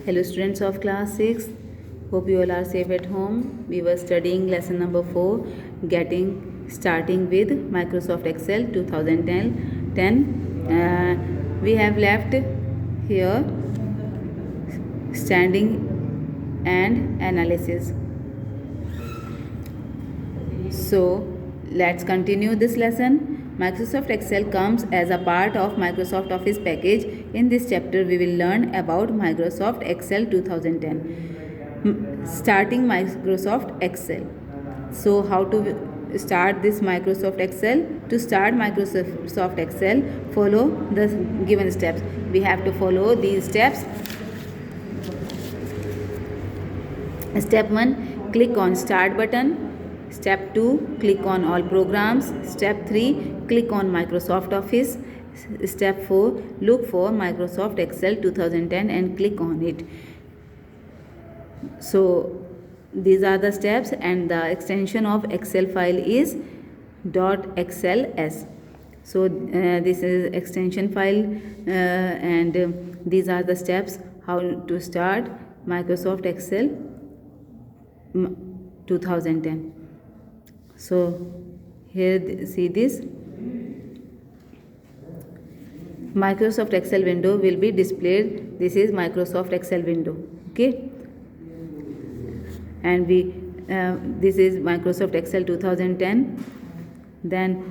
Hello students of class 6, hope you all are safe at home. We were studying lesson number 4, starting with Microsoft Excel 2010. We have left here standing and analysis. So let's continue this lesson. Microsoft Excel comes as a part of Microsoft Office package. In this chapter, we will learn about Microsoft Excel 2010. Starting Microsoft Excel. So how to start this Microsoft Excel? To start Microsoft Excel, follow the given steps. We have to follow these steps. Step 1, click on Start button. Step 2, click on All Programs. Step 3, click on Microsoft Office. Step 4, look for Microsoft Excel 2010 and click on it. So these are the steps, and the extension of Excel file is .xls. So this is extension file, and these are the steps how to start Microsoft Excel 2010. So here see this Microsoft Excel window will be displayed. This is Microsoft Excel window, okay, and this is Microsoft Excel 2010. Then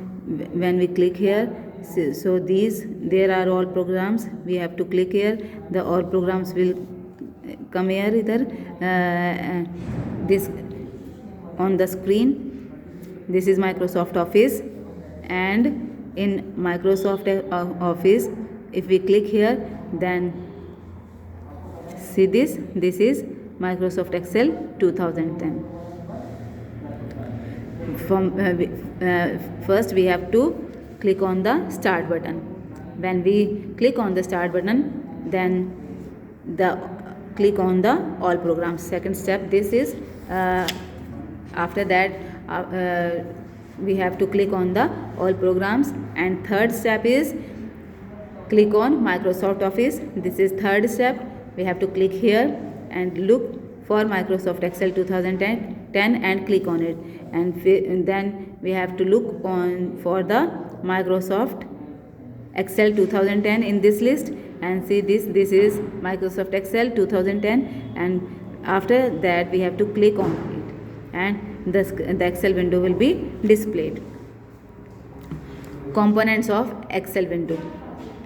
when we click here, so there are all programs. We have to click here. The all programs will come here either this on the screen. This is Microsoft Office, and in Microsoft Office, if we click here, then see this is Microsoft Excel 2010. From first we have to click on the Start button. When we click on the Start button, then click on the All Programs. Second step, this is after that we have to click on the All Programs, and third step is click on Microsoft Office. This is third step. We have to click here and look for Microsoft Excel 2010 and click on it, and then we have to look on for the Microsoft Excel 2010 in this list, and see this is Microsoft Excel 2010, and after that we have to click on it, and the Excel window will be displayed. Components of Excel window.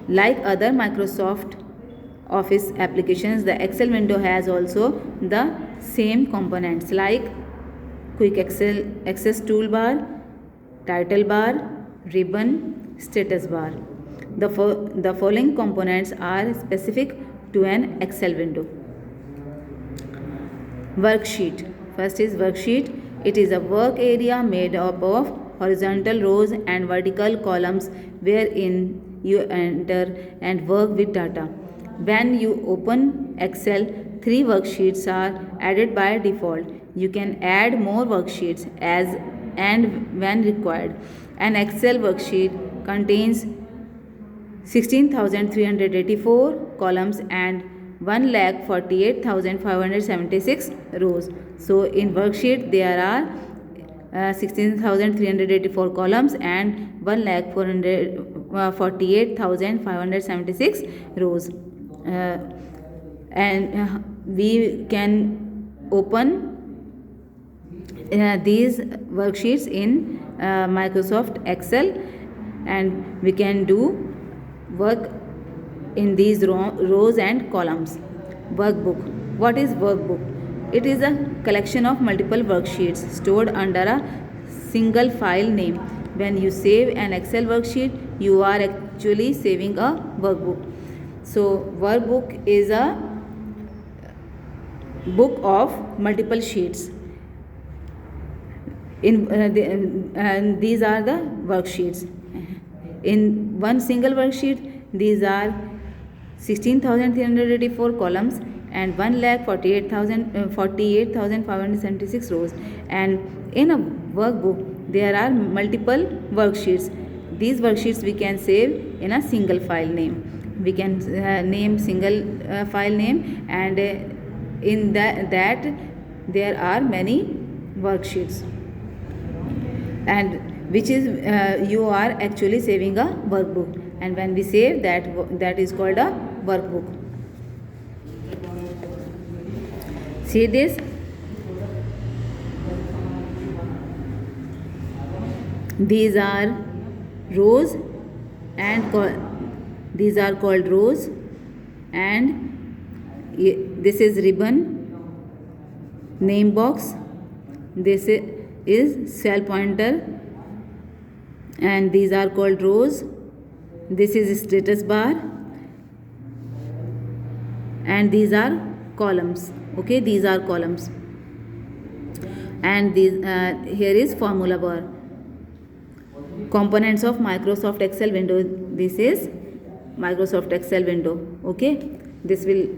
Like other Microsoft Office applications, the Excel window has also the same components like Quick Access Toolbar, Title Bar, Ribbon, Status Bar. The following components are specific to an Excel window. Worksheet. First is worksheet. It is a work area made up of horizontal rows and vertical columns wherein you enter and work with data. When you open Excel, 3 worksheets are added by default. You can add more worksheets as and when required. An Excel worksheet contains 16,384 columns and 1,48,576 rows. So in worksheet there are 16,384 columns and 1,48,576 rows, and we can open these worksheets in Microsoft Excel, and we can do work in these rows and columns. Workbook. What is workbook? It is a collection of multiple worksheets stored under a single file name. When you save an Excel worksheet, you are actually saving a workbook. So workbook is a book of multiple sheets. And these are the worksheets. In one single worksheet, these are 16,384 columns and 1,48,576 rows. And in a workbook, there are multiple worksheets. These worksheets we can save in a single file name. we can name single file name, and in that there are many worksheets, and which is you are actually saving a workbook, and when we save that is called a workbook. See this, these are rows, and these are called rows, and this is ribbon, name box, this is cell pointer, and these are called rows, this is status bar, and these are columns. Okay, these are columns, and these here is formula bar. Components of Microsoft Excel window, this is Microsoft Excel window. Okay, this will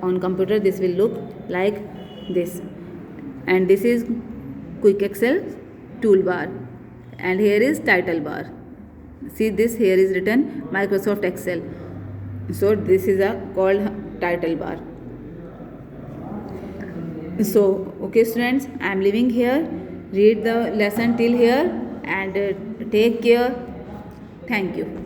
on computer this will look like this, and this is quick Excel toolbar, and here is title bar. See this, here is written Microsoft Excel, so this is a called title bar. So okay students, I am leaving here. Read the lesson till here and take care. Thank you.